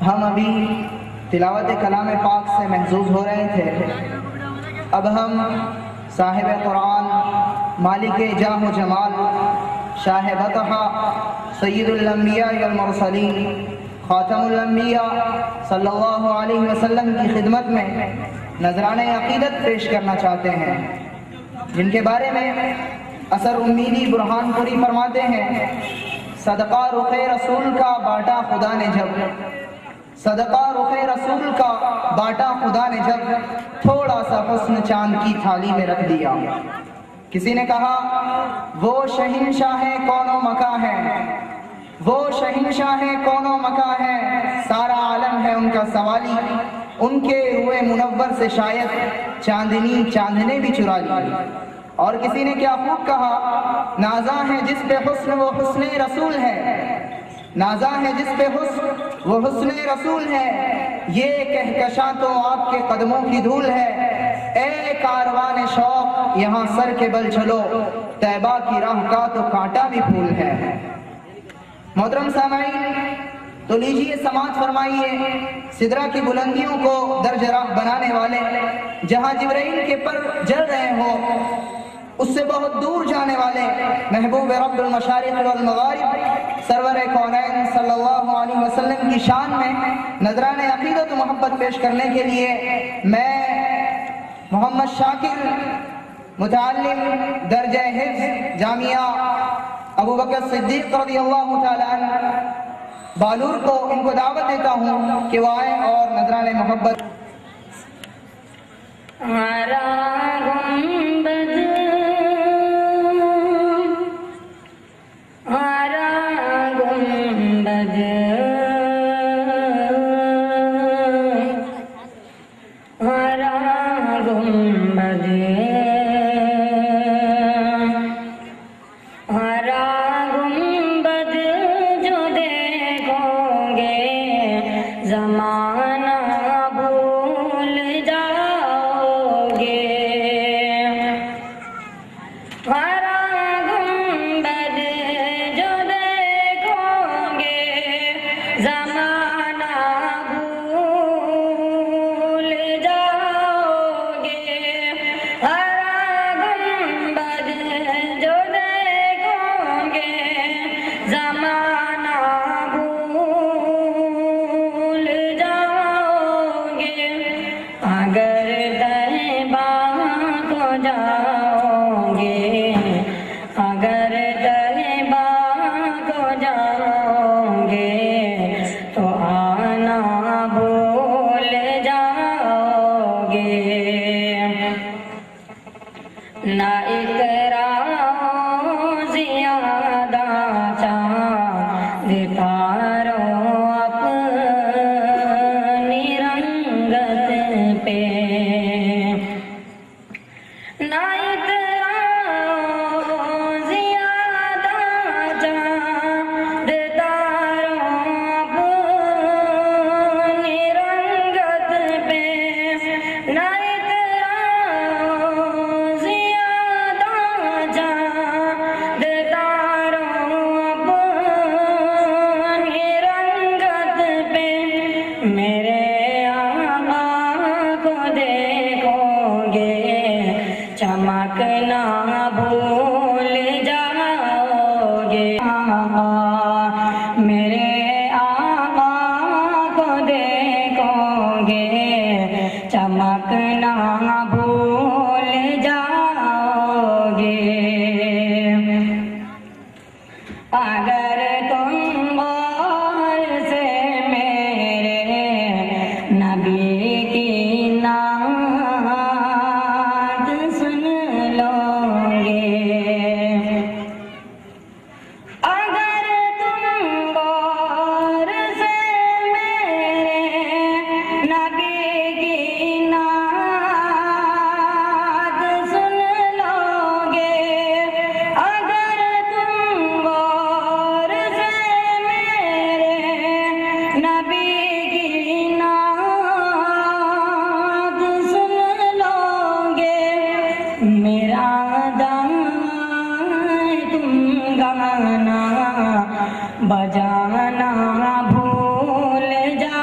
ہم ابھی تلاوت کلام پاک سے محظوظ ہو رہے تھے. اب ہم صاحب قرآن، مالک جاہ و جمال، شاہ بطحہ، سید الانبیاء والمرسلین، خاتم الانبیاء صلی اللہ علیہ وسلم کی خدمت میں نذرانۂ عقیدت پیش کرنا چاہتے ہیں، جن کے بارے میں اثر امیدی برہان پوری فرماتے ہیں: صدقہ رخ رسول کا بانٹا خدا نے جب، صدقہ رخ رسول کا بانٹا خدا نے جب، تھوڑا سا حسن چاند کی تھالی میں رکھ دیا. کسی نے کہا وہ شہنشاہ کون و مکاں ہے، وہ شہنشاہ کون و مکاں ہے، سارا عالم ہے ان کا سوالی، ان کے روئے منور سے شاید چاندنی چاندنے بھی چرا لی. اور کسی نے کیا خوب کہا: نازاں ہے جس پہ حسن وہ حسن رسول ہے، نازاں ہے جس پہ حسن وہ حسن رسول ہے، یہ کہکشاں تو آپ کے قدموں کی دھول ہے، اے کاروان شوق یہاں سر کے بل چلو، طیبہ کی راہ کا تو کانٹا بھی پھول ہے. محترم سامعین، تو لیجیے سماعت فرمائیے سدرہ کی بلندیوں کو درج راہ بنانے والے، جہاں جبرائیل کے پر جل رہے ہوں اس سے بہت دور جانے والے محبوب رب المشارق والمغارب سرور کونین صلی اللہ علیہ وسلم کی شان میں نذرانۂ عقیدت و محبت پیش کرنے کے لیے میں محمد شاکر، متعلم درجہ حفظ جامعہ ابو بکر صدیق رضی اللہ تعالیٰ عنہ بالور کو ان کو دعوت دیتا ہوں کہ وہ آئیں اور نذرانۂ محبت. بجانا بھول جا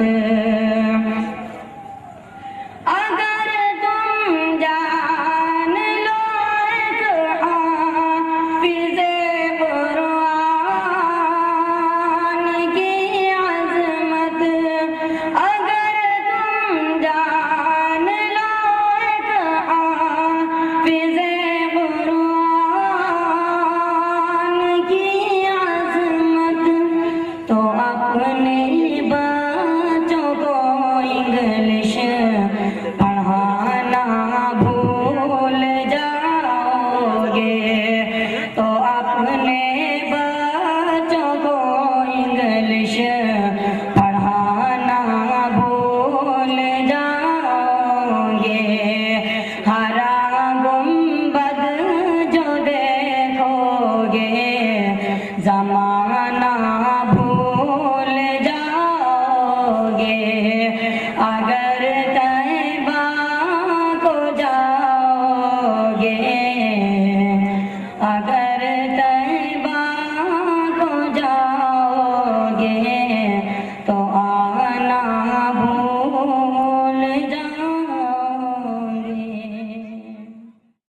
آتے